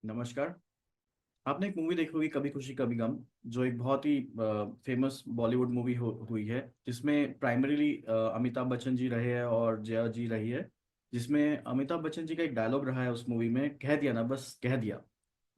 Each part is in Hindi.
नमस्कार। आपने एक मूवी देखी होगी कभी खुशी कभी गम, जो एक बहुत ही फेमस बॉलीवुड मूवी हुई है, जिसमें प्राइमरीली अमिताभ बच्चन जी रहे हैं और जया जी रही है। जिसमें अमिताभ बच्चन जी का एक डायलॉग रहा है उस मूवी में, कह दिया ना बस कह दिया।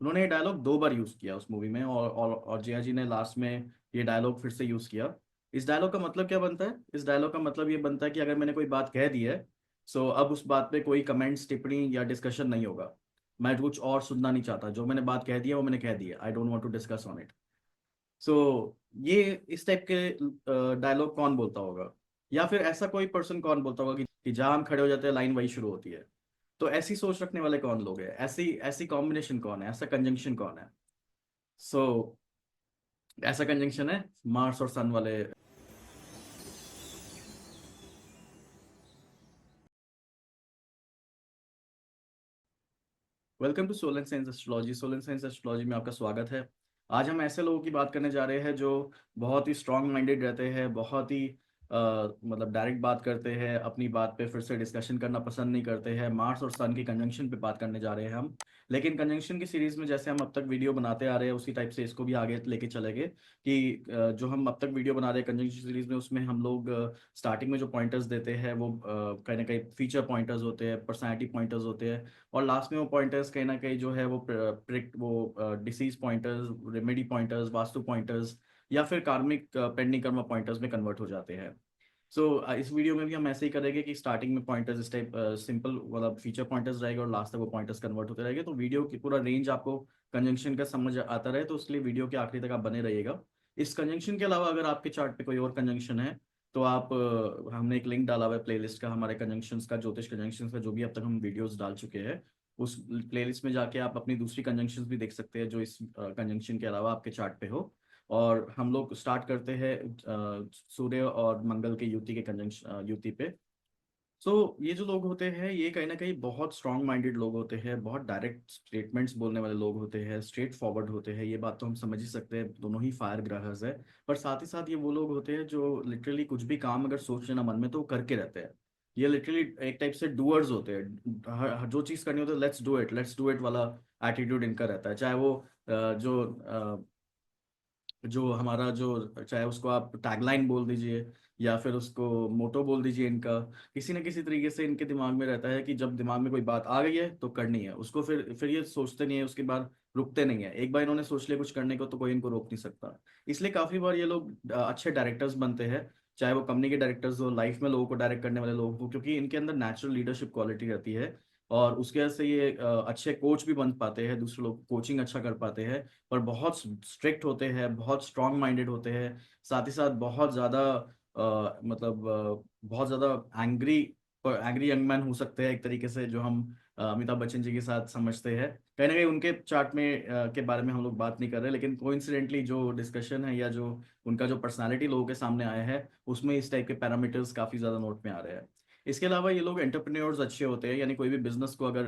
उन्होंने ये डायलॉग 2 बार यूज़ किया उस मूवी में, और जया जी ने लास्ट में ये डायलॉग फिर से यूज़ किया। इस डायलॉग का मतलब क्या बनता है? इस डायलॉग का मतलब ये बनता है कि अगर मैंने कोई बात कह दी है, सो अब उस बात पे कोई कमेंट्स, टिप्पणी या डिस्कशन नहीं होगा। मैं कुछ और सुनना नहीं चाहता, जो मैंने बात कह दी है वो मैंने कह दी है, I don't want to discuss on it. So ये इस टाइप के डायलॉग कौन बोलता होगा? या फिर ऐसा कोई पर्सन कौन बोलता होगा कि जहां हम खड़े हो जाते हैं लाइन वही शुरू होती है? तो ऐसी सोच रखने वाले कौन लोग हैं? ऐसी ऐसी कॉम्बिनेशन कौन है? ऐसा कंजंक्शन कौन है? सो ऐसा कंजंक्शन है मार्स और सन वाले। Welcome to solar science astrology. Solar science astrology में आपका स्वागत है। आज हम ऐसे लोगों की बात करने जा रहे हैं जो बहुत ही स्ट्रांग माइंडेड रहते हैं, बहुत ही मतलब डायरेक्ट बात करते हैं, अपनी बात पे फिर से डिस्कशन करना पसंद नहीं करते हैं। मार्स और सन की कंजंक्शन पे बात करने जा रहे हैं हम। लेकिन कंजंक्शन की सीरीज में जैसे हम अब तक वीडियो बनाते आ रहे हैं, उसी टाइप से इसको भी आगे लेके चलेंगे कि जो हम अब तक वीडियो बना रहे हैं कंजंक्शन सीरीज में, उसमें हम लोग स्टार्टिंग में जो पॉइंटर्स देते हैं वो कहीं ना कहीं फीचर पॉइंटर्स होते हैं, पर्सनैलिटी पॉइंटर्स होते हैं। और लास्ट में वो पॉइंटर्स कहीं ना कहीं जो है वो प्रिक्ट वो disease pointers, remedy pointers, vastu pointers या फिर कार्मिक पेंडिंग कर्मा पॉइंटर्स में कन्वर्ट हो जाते हैं। सो इस वीडियो में भी हम ऐसे ही करेंगे कि स्टार्टिंग में पॉइंटर्स इस टाइप सिंपल मतलब फीचर पॉइंटर्स रहेगा और लास्ट तक वो पॉइंटर्स कन्वर्ट होते रहेंगे, तो वीडियो की पूरा रेंज आपको कंजंक्शन का समझ आता रहे, तो इसलिए वीडियो के आखिरी तक आप बने रहिएगा। इस कंजंक्शन के अलावा अगर आपके चार्ट पे कोई और कंजंक्शन है तो आप हमने एक लिंक डाला हुआ है प्लेलिस्ट का, हमारे कंजंक्शंस का, ज्योतिष कंजंक्शंस का, जो भी अब तक हम वीडियोस डाल चुके हैं उस प्लेलिस्ट में जाके आप अपनी दूसरी कंजंक्शंस भी देख सकते हैं जो इस कंजंक्शन के अलावा आपके चार्ट पे हो। और हम लोग स्टार्ट करते हैं सूर्य और मंगल के युति के कंजंक्शन युति पे। सो ये जो लोग होते हैं ये कहीं ना कहीं बहुत स्ट्रांग माइंडेड लोग होते हैं, बहुत डायरेक्ट स्टेटमेंट्स बोलने वाले लोग होते हैं, स्ट्रेट फॉरवर्ड होते हैं। ये बात तो हम समझ ही सकते हैं, दोनों ही फायर ग्रहस है। पर साथ ही साथ ये वो लोग होते हैं जो लिटरली कुछ भी काम अगर सोच लेना मन में तो वो करके रहते हैं। ये लिटरली एक टाइप से डूअर्स होते हैं, जो चीज़ करनी होती है लेट्स डू इट वाला एटीट्यूड इनका रहता है। चाहे वो जो हमारा जो चाहे उसको आप टैगलाइन बोल दीजिए या फिर उसको मोटो बोल दीजिए, इनका किसी न किसी तरीके से इनके दिमाग में रहता है कि जब दिमाग में कोई बात आ गई है तो करनी है उसको, फिर ये सोचते नहीं है, उसके बाद रुकते नहीं है। एक बार इन्होंने सोच लिया कुछ करने को तो कोई इनको रोक नहीं सकता। इसलिए काफी बार ये लोग अच्छे डायरेक्टर्स बनते हैं, चाहे वो कंपनी के डायरेक्टर्स हो, लाइफ में लोगों को डायरेक्ट करने वाले लोग हो, क्योंकि इनके अंदर नेचुरल लीडरशिप क्वालिटी रहती है। और उसके वजह से ये अच्छे कोच भी बन पाते हैं, दूसरे लोग कोचिंग अच्छा कर पाते हैं। पर बहुत स्ट्रिक्ट होते हैं, बहुत स्ट्रांग माइंडेड होते हैं, साथ ही साथ बहुत ज़्यादा मतलब बहुत ज़्यादा एंग्री एंग्री यंग मैन हो सकते हैं एक तरीके से, जो हम अमिताभ बच्चन जी के साथ समझते हैं। कहीं ना कहीं उनके चार्ट में के बारे में हम लोग बात नहीं कर रहे, लेकिन कोइंसिडेंटली जो डिस्कशन है या जो उनका जो पर्सनालिटी लोगों के सामने आया है उसमें इस टाइप के पैरामीटर्स काफ़ी ज़्यादा नोट में आ रहे हैं। इसके अलावा ये लोग एंटरप्रेन्योर्स अच्छे होते हैं, यानी कोई भी बिजनेस को अगर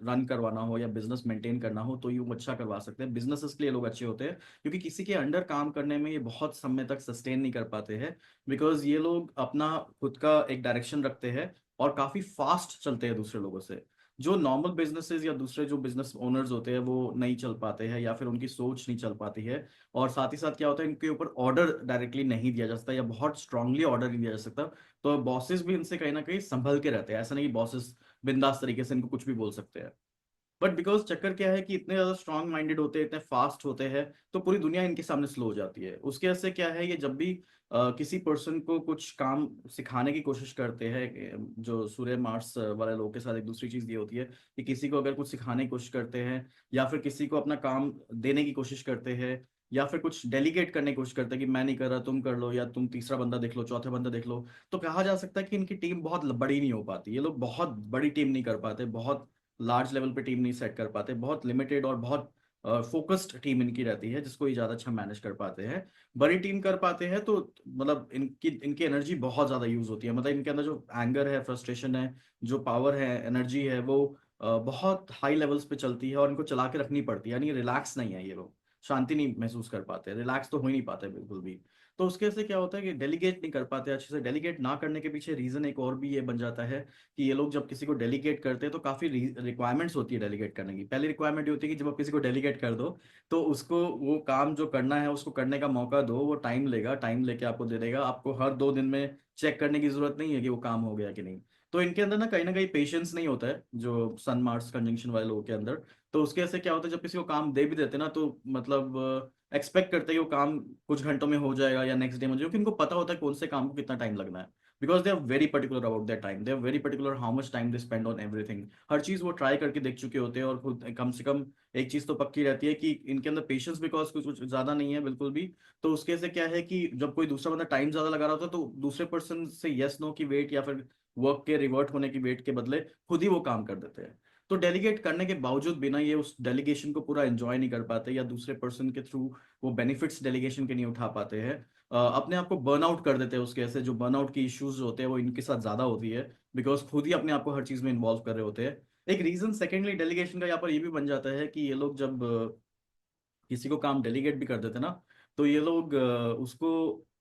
रन करवाना हो या बिजनेस मेंटेन करना हो तो ये वो अच्छा करवा सकते हैं। बिजनेसेस के लिए लोग अच्छे होते हैं, क्योंकि किसी के अंडर काम करने में ये बहुत समय तक सस्टेन नहीं कर पाते हैं। बिकॉज ये लोग अपना खुद का एक डायरेक्शन रखते हैं और काफी फास्ट चलते हैं दूसरे लोगों से। जो नॉर्मल बिजनेसेस या दूसरे जो बिजनेस ओनर्स होते हैं वो नहीं चल पाते हैं, या फिर उनकी सोच नहीं चल पाती है। और साथ ही साथ क्या होता है, इनके ऊपर ऑर्डर डायरेक्टली नहीं दिया जा सकता या बहुत स्ट्रांगली ऑर्डर नहीं दिया जा सकता। तो बॉसेस भी इनसे कहीं ना कहीं संभल के रहते हैं, ऐसा नहीं कि बॉसेस बिंदास तरीके से इनको कुछ भी बोल सकते हैं। बट बिकॉज चक्कर क्या है कि इतने ज्यादा स्ट्रांग माइंडेड होते हैं, इतने फास्ट होते हैं, तो पूरी दुनिया इनके सामने स्लो हो जाती है। उसके वजह से क्या है, ये जब भी किसी पर्सन को कुछ काम सिखाने की कोशिश करते हैं, जो सूर्य मार्स वाले लोगों के साथ एक दूसरी चीज ये होती है कि किसी को अगर कुछ सिखाने की कोशिश करते हैं या फिर किसी को अपना काम देने की कोशिश करते हैं या फिर कुछ डेलीगेट करने की कोशिश करते हैं कि मैं नहीं कर रहा तुम कर लो, या तुम तीसरा बंदा देख लो, चौथा बंदा देख लो, तो कहा जा सकता है कि इनकी टीम बहुत बड़ी नहीं हो पाती। ये लोग बहुत बड़ी टीम नहीं कर पाते, बहुत लार्ज लेवल पे टीम नहीं सेट कर पाते, बहुत लिमिटेड और बहुत फोकस्ड टीम इनकी रहती है, जिसको ये ज़्यादा अच्छा मैनेज कर पाते हैं। बड़ी टीम कर पाते हैं तो मतलब इनकी इनकी एनर्जी बहुत ज़्यादा यूज होती है, मतलब इनके अंदर जो एंगर है, फ्रस्ट्रेशन है, जो पावर है, एनर्जी है, वो बहुत हाई लेवल्स पे चलती है और इनको चला के रखनी पड़ती है। यानी रिलैक्स नहीं है ये लोग, शांति नहीं महसूस कर पाते, रिलैक्स तो हो ही नहीं पाते बिल्कुल भी। तो उसके से क्या होता है कि डेलीगेट नहीं कर पाते अच्छे से। डेलीगेट ना करने के पीछे रीजन एक और भी ये बन जाता है कि ये लोग जब किसी को डेलीगेट करते हैं तो काफी रिक्वायरमेंट्स होती है डेलीगेट करने की। पहली रिक्वायरमेंट ये होती है कि जब आप किसी को डेलीगेट कर दो तो उसको वो काम जो करना है उसको करने का मौका दो। वो टाइम लेगा, टाइम लेके आपको दे देगा। आपको हर 2 दिन में चेक करने की जरूरत नहीं है कि वो काम हो गया कि नहीं। तो इनके अंदर ना कहीं पेशेंस नहीं होता है जो सन मार्स कंजंक्शन वाले लोगों के अंदर। तो उसके ऐसे क्या होता है, जब किसी को काम दे भी देते हैं ना तो मतलब एक्सपेक्ट करते हैं कि वो काम कुछ घंटों में हो जाएगा या नेक्स्ट डे में, क्योंकि उनको पता होता है कौन से काम को कितना टाइम लगना है। Because they are very particular about their time, they are very particular how much time they spend on everything. हर चीज वो ट्राई करके देख चुके होते हैं और खुद कम से कम एक चीज तो पक्की रहती है कि इनके अंदर पेशेंस बिकॉज कुछ ज्यादा नहीं है बिल्कुल भी। तो उसके से क्या है कि जब कोई दूसरा बंदा टाइम ज्यादा लगा रहा होता है तो दूसरे पर्सन से यस नो की वेट या फिर वर्क के रिवर्ट होने की वेट के बदले खुद ही वो काम कर देते हैं। तो डेलीगेट करने के बावजूद भी ना ये उस डेलीगेशन को पूरा एंजॉय नहीं कर पाते या दूसरे पर्सन के थ्रू वो बेनिफिट्स डेलीगेशन के नहीं उठा पाते हैं। अपने आप को बर्न आउट कर देते हैं। उसके ऐसे जो बर्न आउट की इश्यूज होते हैं वो इनके साथ ज्यादा होती है बिकॉज खुद ही अपने आप को हर चीज में इन्वॉल्व कर रहे होते हैं। एक रीजन सेकेंडली डेलीगेशन का यहाँ पर ये भी बन जाता है कि ये लोग जब किसी को काम डेलीगेट भी कर देते ना तो ये लोग उसको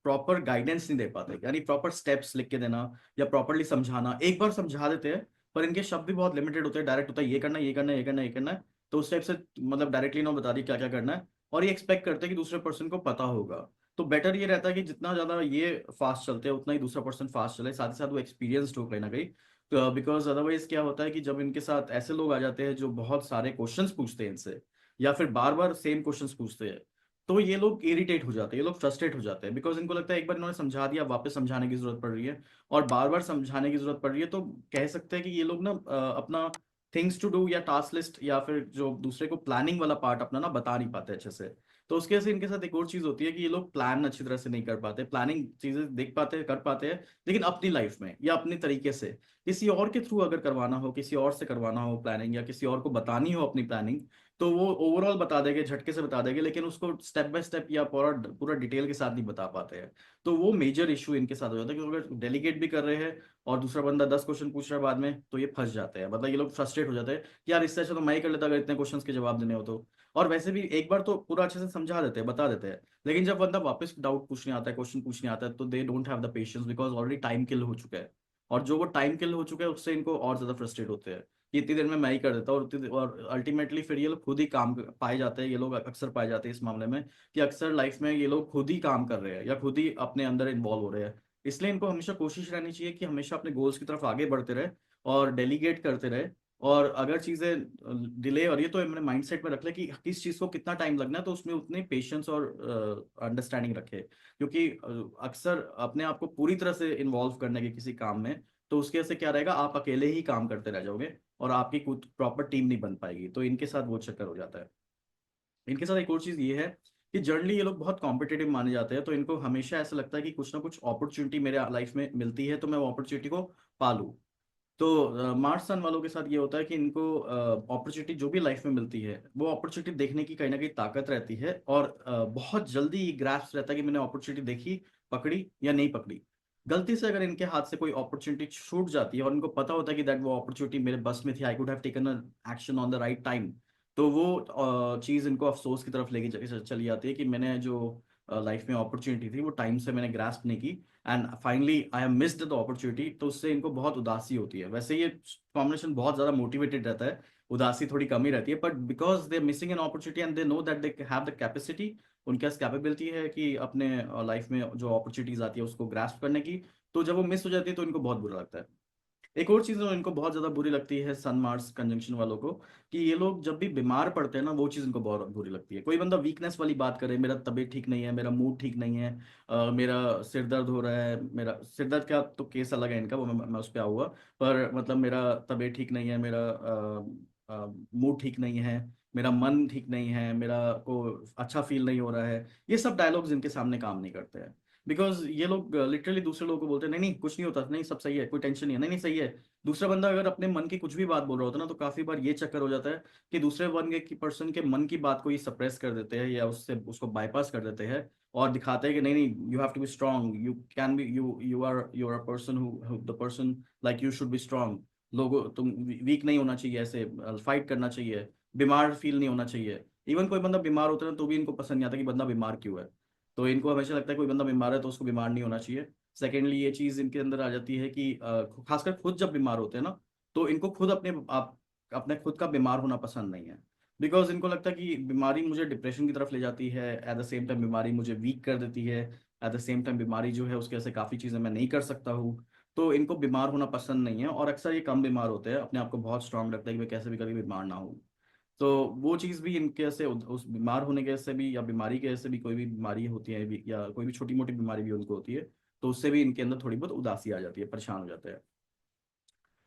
प्रॉपर गाइडेंस नहीं दे पाते, यानी प्रॉपर स्टेप्स लिख के देना या प्रॉपरली समझाना। एक बार समझा देते हैं पर इनके शब्द भी बहुत लिमिटेड होते हैं। डायरेक्ट होता है ये करना है, ये करना है, ये करना है, ये करना है। तो उस टाइप से मतलब डायरेक्टली ना बता दी क्या क्या करना है और ये एक्सपेक्ट करते हैं कि दूसरे पर्सन को पता होगा। तो बेटर ये रहता है कि जितना ज्यादा ये फास्ट चलते हैं उतना ही दूसरा पर्सन फास्ट चले, साथ ही साथ वो एक्सपीरियंसड हो कहीं ना कहीं। तो बिकॉज अदरवाइज क्या होता है कि जब इनके साथ ऐसे लोग आ जाते हैं जो बहुत सारे क्वेश्चंस पूछते हैं इनसे या फिर बार बार सेम क्वेश्चंस पूछते हैं तो ये लोग इरिटेट हो जाते हैं, ये लोग फ्रस्ट्रेट हो जाते हैं। बिकॉज इनको लगता है एक बार इन्होंने समझा दिया, वापस समझाने की जरूरत पड़ रही है और बार बार समझाने की जरूरत पड़ रही है। तो कह सकते हैं कि ये लोग ना अपना थिंग्स टू डू या टास्क लिस्ट या फिर जो दूसरे को प्लानिंग वाला पार्ट अपना ना बता नहीं पाते अच्छे से। तो उसके से इनके साथ एक और चीज होती है कि ये लोग प्लान अच्छी तरह से नहीं कर पाते, प्लानिंग चीजें देख पाते कर पाते हैं लेकिन अपनी लाइफ में या अपनी तरीके से। किसी और के थ्रू अगर करवाना हो, किसी और से करवाना हो प्लानिंग या किसी और को बतानी हो अपनी प्लानिंग तो वो ओवरऑल बता देंगे, झटके से बता देंगे, लेकिन उसको स्टेप बाय स्टेप या पूरा पूरा डिटेल के साथ नहीं बता पाते हैं। तो वो मेजर इशू इनके साथ हो जाता है कि अगर डेलीगेट भी कर रहे हैं और दूसरा बंदा 10 क्वेश्चन पूछ रहा है बाद में तो ये फंस जाते हैं। मतलब ये लोग फ्रस्ट्रेट हो जाते हैं कि यार इससे अच्छा तो मैं ही कर लेता अगर इतने क्वेश्चंस के जवाब देने हो तो। और वैसे भी एक बार तो पूरा अच्छे से समझा देते हैं, बता देते हैं, लेकिन जब बंदा वापस डाउट पूछने आता है, क्वेश्चन पूछने आता है तो they don't have the patience because already time किल हो चुका है। और जो वो टाइम किल हो चुका है उससे इनको और ज्यादा फ्रस्ट्रेट होते हैं कि इतनी देर में मैं ही कर देता हूँ। और अल्टीमेटली फिर ये लोग खुद ही काम पाए जाते हैं। ये लोग अक्सर पाए जाते हैं इस मामले में कि अक्सर लाइफ में ये लोग खुद ही काम कर रहे हैं या खुद ही अपने अंदर इन्वॉल्व हो रहे हैं। इसलिए इनको हमेशा कोशिश रहनी चाहिए कि हमेशा अपने गोल्स की तरफ आगे बढ़ते रहे और डेलीगेट करते रहे। और अगर चीजें डिले और ये तो मैंने माइंडसेट में रख ले कि किस चीज को कितना टाइम लगना है तो उसमें उतनी पेशेंस और अंडरस्टैंडिंग रखे। क्योंकि अक्सर अपने आप को पूरी तरह से इन्वॉल्व करने के किसी काम में तो उसके से क्या रहेगा, आप अकेले ही काम करते रह जाओगे और आपकी कुछ प्रॉपर टीम नहीं बन पाएगी। तो इनके साथ वो चक्कर हो जाता है। इनके साथ एक और चीज ये है कि जनरली ये लोग बहुत कॉम्पिटिटिव माने जाते हैं। तो इनको हमेशा ऐसा लगता है कि कुछ ना कुछ अपॉर्चुनिटी मेरे लाइफ में मिलती है तो मैं वो अपॉर्चुनिटी को पालूं। तो मार्स सन वालों के साथ ये होता है कि इनको अपॉर्चुनिटी जो भी लाइफ में मिलती है वो अपॉर्चुनिटी देखने की कहीं ना कहीं ताकत रहती है और बहुत जल्दी ग्रास्प रहता है कि मैंने अपॉर्चुनिटी देखी, पकड़ी या नहीं पकड़ी। गलती से अगर इनके हाथ से कोई अपॉर्चुनिटी छूट जाती है और इनको पता होता है कि दैट वो अपॉर्चुनिटी मेरे बस में थी, I could have taken action on the right time, तो वो चीज़ इनको अफसोस की तरफ लेके चली जाती है कि मैंने जो लाइफ में अपॉर्चुनिटी थी वो टाइम से मैंने ग्रास्प नहीं की and finally I have missed the opportunity. तो उससे इनको बहुत उदासी होती है। वैसे ये कॉम्बिनेशन बहुत ज़्यादा मोटिवेटेड रहता है, उदासी थोड़ी कम ही रहती है, but because they are missing an opportunity and they know that they have the capacity, उनके पास कैपेबिलिटी है कि अपने लाइफ में जो अपॉर्चुनिटीज आती है उसको ग्रास्प करने की। तो जब वो मिस हो जाती है तो इनको बहुत बुरा लगता है। एक और चीज जो इनको बहुत ज्यादा बुरी लगती है सन मार्स कंजंक्शन वालों को कि ये लोग जब भी बीमार पड़ते हैं ना वो चीज इनको बहुत बुरी लगती है। कोई बंदा वीकनेस वाली बात करे, मेरा तबीयत ठीक नहीं है, मेरा मूड ठीक नहीं है, मेरा सिर दर्द हो रहा है, मेरा सिर दर्द का तो केस अलग है इनका, वो मैं उस पर आऊंगा। पर मतलब मेरा तबीयत ठीक नहीं है, मेरा मूड ठीक नहीं है, मेरा मन ठीक नहीं है, मेरा को अच्छा फील नहीं हो रहा है, ये सब डायलॉग्स इनके सामने काम नहीं करते हैं। बिकॉज ये लोग लिटरली दूसरे लोगों को बोलते हैं नहीं नहीं कुछ नहीं होता, नहीं सब सही है, कोई टेंशन नहीं है, नहीं नहीं सही है। दूसरा बंदा अगर अपने मन की कुछ भी बात बोल रहा होता है ना तो काफी बार ये चक्कर हो जाता है कि दूसरे बंदे की पर्सन के मन की बात को ये सप्रेस कर देते हैं या उससे उसको बाईपास कर देते हैं और दिखाते हैं कि नहीं नहीं you have to be strong, you can be, you are a person who the person like you should be strong. लोगों तुम वीक नहीं होना चाहिए, ऐसे फाइट करना चाहिए, बीमार फील नहीं होना चाहिए। इवन कोई बंदा बीमार होता है ना तो भी इनको पसंद नहीं आता कि बंदा बीमार क्यों है। तो इनको हमेशा लगता है कोई बंदा बीमार है तो उसको बीमार नहीं होना चाहिए। सेकेंडली ये चीज़ इनके अंदर आ जाती है कि खासकर खुद जब बीमार होते हैं ना, तो इनको खुद अपने खुद का बीमार होना पसंद नहीं है। बिकॉज इनको लगता है कि बीमारी मुझे डिप्रेशन की तरफ ले जाती है, एट द सेम टाइम बीमारी मुझे वीक कर देती है, एट द सेम टाइम बीमारी जो है उसके ऐसे काफ़ी चीज़ें मैं नहीं कर सकता हूँ। तो इनको बीमार होना पसंद नहीं है, और अक्सर ये कम बीमार होते हैं, अपने आप को बहुत स्ट्रांग लगता है कि मैं कैसे भी करके बीमार ना हूँ। तो वो चीज़ भी इनके से उस बीमार होने के से भी, या बीमारी के से भी, कोई भी बीमारी होती है या कोई भी छोटी मोटी बीमारी भी उनको होती है, तो उससे भी इनके अंदर थोड़ी बहुत उदासी आ जाती है, परेशान हो जाते हैं।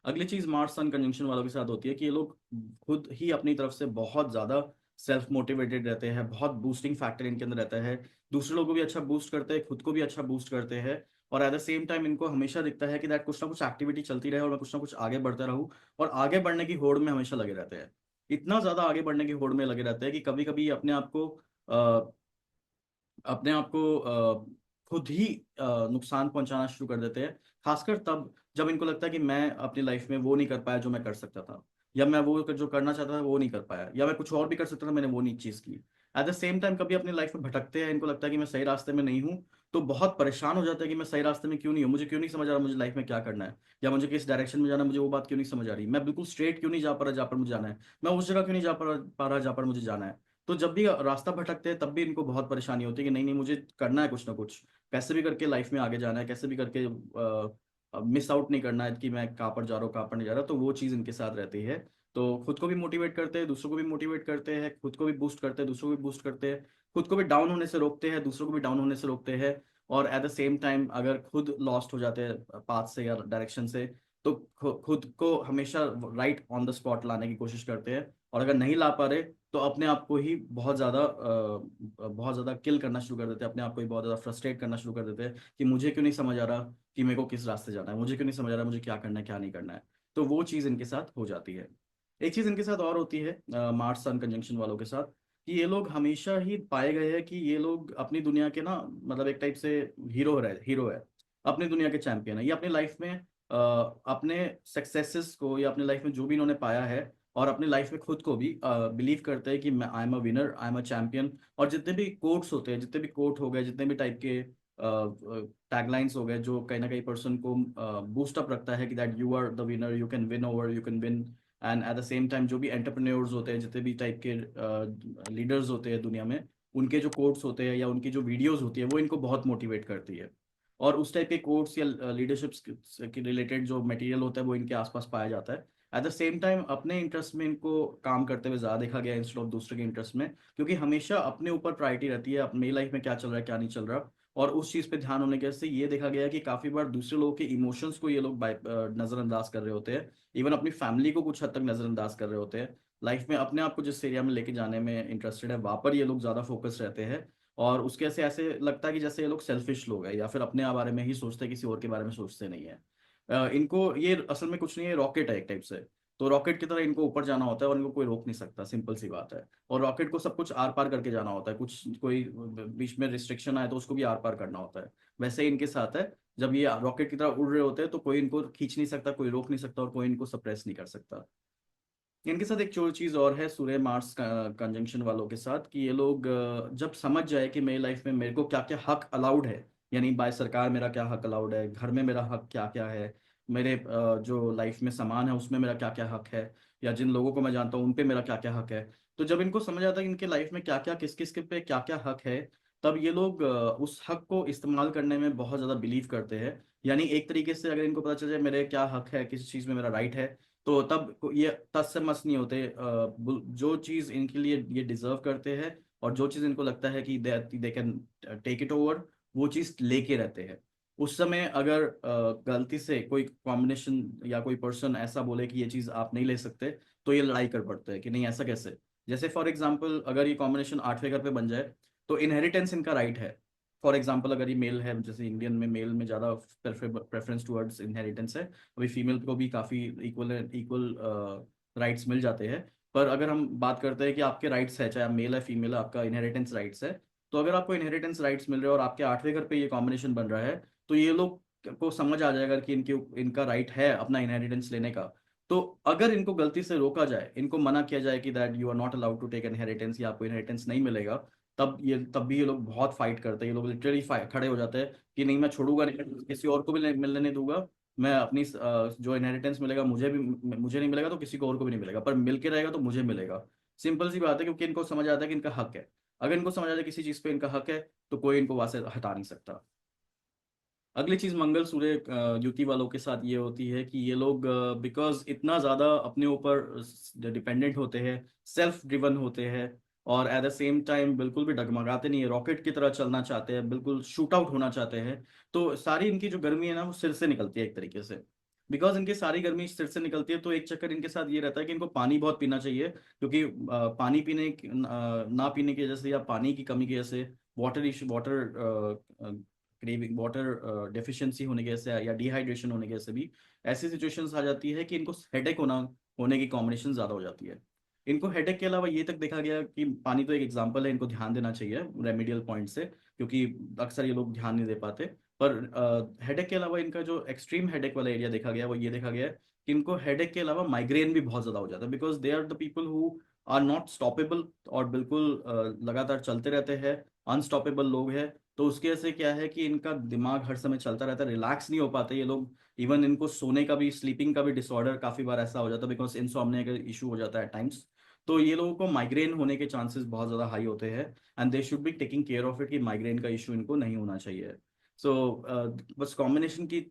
अगली चीज मार्स सन कंजंक्शन वालों के साथ होती है कि ये लोग खुद ही अपनी तरफ से बहुत ज्यादा सेल्फ मोटिवेटेड रहते हैं, बहुत बूस्टिंग फैक्टर इनके अंदर रहता है, दूसरे लोगों को भी अच्छा बूस्ट करते हैं, खुद को भी अच्छा बूस्ट करते हैं। और एट द सेम टाइम इनको हमेशा दिखता है कि दैट कुछ ना कुछ एक्टिविटी चलती रहे और मैं कुछ ना कुछ आगे बढ़ता रहूं, और आगे बढ़ने की होड़ में हमेशा लगे रहते हैं। इतना ज्यादा आगे बढ़ने की होड़ में लगे रहते हैं कि कभी कभी अपने आप को खुद ही नुकसान पहुंचाना शुरू कर देते हैं। खासकर तब जब इनको लगता है कि मैं अपनी लाइफ में वो नहीं कर पाया जो मैं कर सकता था, या मैं वो जो करना चाहता था वो नहीं कर पाया, या मैं कुछ और भी कर सकता था, मैंने वो नहीं चीज़ की। एट द सेम टाइम कभी अपनी लाइफ में भटकते हैं, इनको लगता है कि मैं सही रास्ते में नहीं हूँ, तो बहुत परेशान हो जाता है कि मैं सही रास्ते में क्यों नहीं हूँ, मुझे क्यों नहीं समझ आ रहा मुझे लाइफ में क्या करना है, या मुझे किस डायरेक्शन में जाना है, मुझे वो बात क्यों नहीं समझ आ रही, मैं बिल्कुल स्ट्रेट क्यों नहीं जा पा रहा जहाँ पर मुझे जाना है, मैं उस जगह क्यों नहीं जा पा रहा जहाँ पर मुझे जाना है। तो जब भी रास्ता भटकते हैं तब भी इनको बहुत परेशानी होती है कि नहीं नहीं, मुझे करना है कुछ ना कुछ, कैसे भी करके लाइफ में आगे जाना है, कैसे भी करके मिस आउट नहीं करना है कि मैं कहाँ पर जा रहा हूँ कहाँ पर नहीं जा रहा। तो वो चीज़ इनके साथ रहती है। तो खुद को भी मोटिवेट करते हैं, दूसरों को भी मोटिवेट करते हैं, खुद को भी बूस्ट करते हैं, दूसरों को भी बूस्ट करते हैं, खुद को भी डाउन होने से रोकते हैं, दूसरों को भी डाउन होने से रोकते हैं। और एट द सेम टाइम अगर खुद लॉस्ट हो जाते हैं पाथ से या डायरेक्शन से, तो खुद को हमेशा राइट ऑन द स्पॉट लाने की कोशिश करते हैं। और अगर नहीं ला पा रहे तो अपने आप को ही बहुत ज़्यादा किल करना शुरू कर देते हैं, अपने आप को ही बहुत ज़्यादा फ्रस्ट्रेट करना शुरू कर देते हैं कि मुझे क्यों नहीं समझ आ रहा कि मेरे को किस रास्ते जाना है, मुझे क्यों नहीं समझ आ रहा मुझे क्या करना है क्या नहीं करना है। तो वो चीज़ इनके साथ हो जाती है। एक चीज़ इनके साथ और होती है मार्स सन कंजंक्शन वालों के साथ, कि ये लोग हमेशा ही पाए गए हैं कि ये लोग अपनी दुनिया के ना, मतलब एक टाइप से हीरो है, अपनी दुनिया के चैंपियन है। ये अपनी लाइफ में अपने सक्सेसेस को, या अपनी लाइफ में जो भी इन्होंने पाया है, और अपनी लाइफ में खुद को भी बिलीव करते हैं कि मैं I am a winner, I am a champion. और जितने भी कोट्स होते हैं, जितने भी कोट हो गए, जितने भी टाइप के टैगलाइंस हो गए, जो कहीं ना कहीं पर्सन को बूस्टअप रखता है कि that you are the winner, you can win over, you can win. And at the same time जो भी एंटरप्रेन्योर्स होते हैं, जितने भी टाइप के लीडर्स होते हैं दुनिया में, उनके जो कोट्स होते हैं या उनकी जो वीडियोस होती है वो इनको बहुत मोटिवेट करती है। और उस टाइप के कोट्स या लीडरशिप के रिलेटेड जो मटेरियल होता है वो इनके आसपास पाया जाता है। एट द सेम टाइम अपने इंटरेस्ट में इनको काम करते हुए ज़्यादा देखा गया इंस्टेड ऑफ दूसरे के इंटरेस्ट में, क्योंकि हमेशा अपने ऊपर प्रायोरिटी रहती है, अपनी लाइफ में क्या चल रहा है क्या नहीं चल रहा। और उस चीज़ पे ध्यान होने की वजह से ये देखा गया है कि काफ़ी बार दूसरे लोगों के इमोशंस को ये लोग नज़रअंदाज कर रहे होते हैं, इवन अपनी फैमिली को कुछ हद तक नज़रअंदाज कर रहे होते हैं। लाइफ में अपने आप को जिस एरिया में लेके जाने में इंटरेस्टेड है वहाँ पर ये लोग ज़्यादा फोकस रहते हैं। और उसके से ऐसे लगता है कि जैसे ये लोग सेल्फिश लोग हैं, या फिर अपने बारे में ही सोचते हैं, किसी और के बारे में सोचते नहीं है। इनको ये असल में कुछ नहीं है, रॉकेट है एक टाइप से। तो रॉकेट की तरह इनको ऊपर जाना होता है और इनको कोई रोक नहीं सकता, सिंपल सी बात है। और रॉकेट को सब कुछ आर पार करके जाना होता है, कुछ कोई बीच में रिस्ट्रिक्शन आए तो उसको भी आर पार करना होता है। वैसे ही इनके साथ है, जब ये रॉकेट की तरह उड़ रहे होते हैं तो कोई इनको खींच नहीं सकता, कोई रोक नहीं सकता, और कोई इनको सप्रेस नहीं कर सकता। इनके साथ एक चोर चीज और है सूर्य मार्स कंजंक्शन वालों के साथ, कि ये लोग जब समझ जाए कि मेरी लाइफ में मेरे को क्या क्या हक अलाउड है, यानी बाय सरकार मेरा क्या हक अलाउड है, घर में मेरा हक क्या क्या है, मेरे जो लाइफ में सामान है उसमें मेरा क्या क्या हक है, या जिन लोगों को मैं जानता हूँ उन पे मेरा क्या क्या हक है। तो जब इनको समझ आता है कि इनके लाइफ में क्या क्या किस किस के पे क्या क्या हक है, तब ये लोग उस हक को इस्तेमाल करने में बहुत ज़्यादा बिलीव करते हैं। यानी एक तरीके से अगर इनको पता चल जाए मेरे क्या हक है, किस चीज़ में मेरा राइट है, तो तब ये तस से मस नहीं होते। जो चीज़ इनके लिए ये डिजर्व करते हैं, और जो चीज़ इनको लगता है कि they can take it over, वो चीज़ लेके रहते हैं। उस समय अगर गलती से कोई कॉम्बिनेशन या कोई पर्सन ऐसा बोले कि ये चीज़ आप नहीं ले सकते, तो ये लड़ाई कर पड़ते हैं कि नहीं ऐसा कैसे। जैसे फॉर एग्जाम्पल अगर ये कॉम्बिनेशन आठवें घर पे बन जाए, तो इनहेरिटेंस इनका राइट है। फॉर एग्जाम्पल अगर ये मेल है, जैसे इंडियन में मेल में ज़्यादा प्रेफरेंस टुवर्ड्स इनहेरिटेंस है, अभी फीमेल को भी काफ़ी इक्वल इक्वल राइट्स मिल जाते हैं। पर अगर हम बात करते हैं कि आपके राइट्स है, चाहे आप मेल है फीमेल है, आपका इनहेरिटेंस राइट्स है, तो अगर आपको इनहेरिटेंस राइट्स मिल रहे हैं और आपके आठवें घर पे ये कॉम्बिनेशन बन रहा है, तो ये लोग को समझ आ जाएगा कि इनका राइट है अपना इनहेरिटेंस लेने का। तो अगर इनको गलती से रोका जाए, इनको मना किया जाए कि that you are not allowed to take inheritance, या आपको इनहेरिटेंस नहीं मिलेगा, तब भी ये लोग बहुत फाइट करते हैं। ये लोग लिटरली खड़े हो जाते हैं कि नहीं, मैं छोड़ूंगा नहीं, किसी और को भी मिलने नहीं दूंगा। मैं अपनी जो इनहेरिटेंस मिलेगा मुझे नहीं मिलेगा तो किसी को और को भी नहीं मिलेगा, पर मिल के रहेगा तो मुझे मिलेगा। सिंपल सी बात है, क्योंकि इनको समझ आता है कि इनका हक है। अगर इनको समझ आता है किसी चीज़ पे इनका हक है, तो कोई इनको वहां से हटा नहीं सकता। अगली चीज मंगल सूर्य युति वालों के साथ ये होती है कि ये लोग बिकॉज इतना ज्यादा अपने ऊपर डिपेंडेंट होते हैं, सेल्फ ड्रिवन होते हैं, और एट द सेम टाइम बिल्कुल भी डगमगाते नहीं है, रॉकेट की तरह चलना चाहते हैं, बिल्कुल शूट आउट होना चाहते हैं। तो सारी इनकी जो गर्मी है ना, वो सिर से निकलती है एक तरीके से। बिकॉज इनकी सारी गर्मी सिर से निकलती है, तो एक चक्कर इनके साथ ये रहता है कि इनको पानी बहुत पीना चाहिए, क्योंकि पानी ना पीने की वजह से या पानी की कमी की वजह से, वाटर क्रेविंग, वाटर डेफिशिएंसी होने की वजह से या डिहाइड्रेशन होने की वजह से भी ऐसी सिचुएशंस आ जाती है कि इनको हेडेक होने की कॉम्बिनेशन ज़्यादा हो जाती है। इनको हेडेक के अलावा ये तक देखा गया कि पानी तो एक एग्जांपल है, इनको ध्यान देना चाहिए रेमेडियल पॉइंट से, क्योंकि अक्सर ये लोग ध्यान नहीं दे पाते। पर हेडेक के अलावा इनका जो एक्सट्रीम हेडेक वाला एरिया देखा गया, वो ये देखा गया है कि इनको हेडेक के अलावा माइग्रेन भी बहुत ज़्यादा हो जाता है, because they are the people who are not stoppable, और बिल्कुल लगातार चलते रहते हैं, अनस्टॉपेबल लोग हैं। तो उसकी वजह से क्या है कि इनका दिमाग हर समय चलता रहता है, रिलैक्स नहीं हो पाते ये लोग। इवन इनको सोने का भी, स्लीपिंग का भी डिसऑर्डर काफी बार ऐसा हो जाता है, बिकॉज इंसोम्निया का इशू हो जाता है एट टाइम्स। तो ये लोगों को माइग्रेन होने के चांसेस बहुत ज़्यादा हाई होते हैं, and they should be taking care of it, कि माइग्रेन का इशू इनको नहीं होना चाहिए। सो बस कॉम्बिनेशन की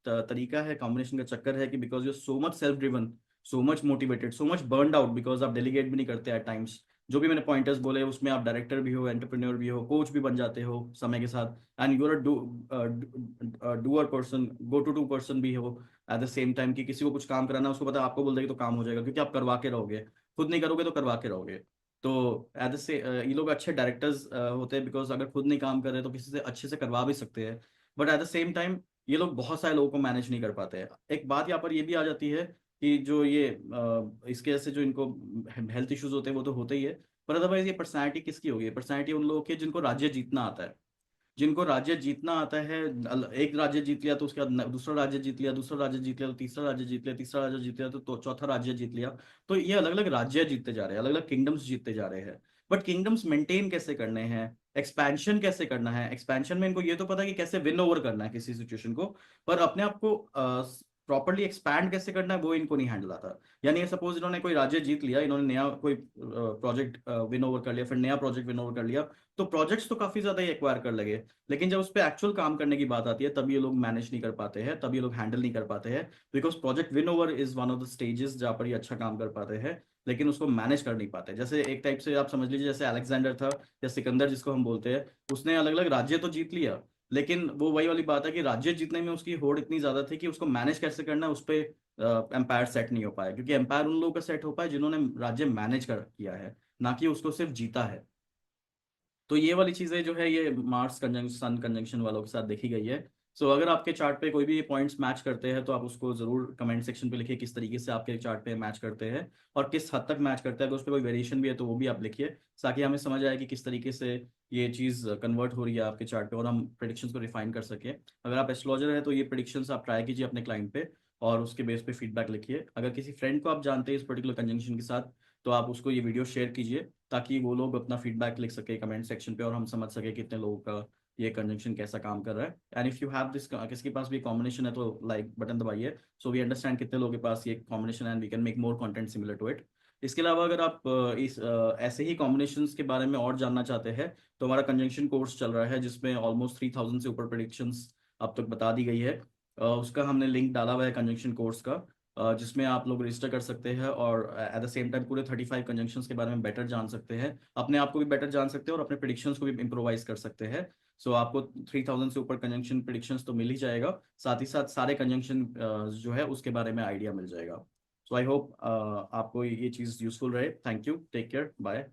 तरीका है, कॉम्बिनेशन का चक्कर है कि because you so much self driven, so much motivated, so much burned out, because आप डेलीगेट भी नहीं करते एट टाइम्स। जो भी मैंने पॉइंटर्स बोले उसमें आप डायरेक्टर भी हो, एंटरप्रेन्योर भी हो, कोच भी बन जाते हो समय के साथ, and you're doer person, go to do person भी हो एट द सेम टाइम, कि किसी को कुछ काम कराना है, उसको पता है आपको बोल देगी तो काम हो जाएगा, क्योंकि आप करवा के रहोगे, खुद नहीं करोगे तो करवा के रहोगे। तो एट द से ये लोग अच्छे डायरेक्टर्स होते हैं, बिकॉज अगर खुद नहीं काम कर रहे तो किसी से अच्छे से करवा भी सकते हैं। But at the same time ये लोग बहुत सारे लोगों को मैनेज नहीं कर पाते हैं। एक बात यहाँ पर ये भी आ जाती है कि जो ये इसके वजह से जो इनको हेल्थ इश्यूज होते हैं वो तो होते ही है, पर अदरवाइज ये पर्सनैलिटी किसकी होगी? पर्सनैलिटी उन लोगों की है जिनको राज्य जीतना आता है। जिनको राज्य जीतना आता है, एक राज्य जीत लिया तो उसके बाद दूसरा राज्य जीत लिया, दूसरा राज्य जीत लिया तो तीसरा राज्य जीत लिया, तीसरा राज्य जीत लिया तो चौथा राज्य जीत लिया। तो ये अलग अलग राज्य जीतते जा रहे हैं, अलग अलग किंगडम्स जीतते जा रहे हैं। बट किंगडम्स मेंटेन कैसे करने हैं, एक्सपेंशन कैसे करना है, एक्सपेंशन में इनको ये तो पता है कि कैसे विन ओवर करना है किसी सिचुएशन को, पर अपने आप को प्रॉपरली एक्सपैंड कैसे करना है वो इनको नहीं हैंडल आता। यानी सपोज इन्होंने कोई राज्य जीत लिया, इन्होंने नया कोई प्रोजेक्ट विन ओवर कर लिया, फिर नया प्रोजेक्ट विन ओवर कर लिया, तो प्रोजेक्ट्स तो काफी ज्यादा ही एक्वायर कर लगे, लेकिन जब उस पर एक्चुअल काम करने की बात आती है तब ये लोग मैनेज नहीं कर पाते हैं, तब ये लोग हैंडल नहीं कर पाते हैं। Because project win over is one of the stages जहाँ पर ये अच्छा काम कर पाते हैं, लेकिन उसको मैनेज कर नहीं पाते। जैसे एक टाइप से आप समझ लीजिए, जैसे अलेक्जेंडर था या सिकंदर जिसको हम बोलते हैं, उसने अलग अलग राज्य तो जीत लिया, लेकिन वो वही वाली बात है कि राज्य जीतने में उसकी होड़ इतनी ज्यादा थी कि उसको मैनेज कैसे करना है उस पर एम्पायर सेट नहीं हो पाया, क्योंकि एम्पायर उन लोगों का सेट हो पाया जिन्होंने राज्य मैनेज कर किया है, ना कि उसको सिर्फ जीता है। तो ये वाली चीजें जो है ये मार्स कंजंक्शन, सन कंजंक्शन वालों के साथ देखी गई है। सो अगर आपके चार्ट पे कोई भी पॉइंट्स मैच करते हैं तो आप उसको जरूर कमेंट सेक्शन पे लिखिए किस तरीके से आपके चार्ट पे मैच करते हैं, और किस हद तक मैच करते हैं। अगर उस पर कोई वेरिएशन भी है तो वो भी आप लिखिए, ताकि हमें समझ आए कि किस तरीके से ये चीज़ कन्वर्ट हो रही है आपके चार्ट पे, और हम प्रिडिक्शंस को रिफाइन कर सकें। अगर आप एस्ट्रोलॉजर है तो ये प्रिडिक्शंस आप ट्राई कीजिए अपने क्लाइंट पे, और उसके बेस पे फीडबैक लिखिए। अगर किसी फ्रेंड को आप जानते हैं इस पर्टिकुलर कंजंक्शन के साथ, तो आप उसको ये वीडियो शेयर कीजिए, ताकि वो लोग अपना फीडबैक लिख सके कमेंट सेक्शन पे, और हम समझ सके कितने लोगों का ये कंजंक्शन कैसा काम कर रहा है। And if you have this, किसके पास भी कॉम्बिनेशन है तो लाइक बटन दबाइए, सो वी अंडरस्टैंड कितने लोगों के पास ये कॉम्बिनेशन है, and we can make more content similar to it. इसके अलावा अगर आप ऐसे ही कॉम्बिनेशंस के बारे में और जानना चाहते हैं, तो हमारा कंजंक्शन कोर्स चल रहा है जिसमें ऑलमोस्ट 3000 से ऊपर प्रेडिक्शंस अब तक बता दी गई है। उसका हमने लिंक डाला हुआ है कंजंक्शन कोर्स का, जिसमें आप लोग रजिस्टर कर सकते हैं, और एट द सेम टाइम पूरे 35 कंजंक्शंस के बारे में बेटर जान सकते हैं, अपने आप को भी बेटर जान सकते हैं, और अपने प्रिडिक्शंस को भी इम्प्रोवाइज कर सकते हैं। सो आपको 3000 से ऊपर कंजंक्शन प्रिडिक्शंस तो मिल ही जाएगा, साथ ही साथ सारे कंजंक्शन जो है उसके बारे में आइडिया मिल जाएगा। सो आई होप आपको ये चीज़ यूजफुल रहे। Thank you, take care, bye.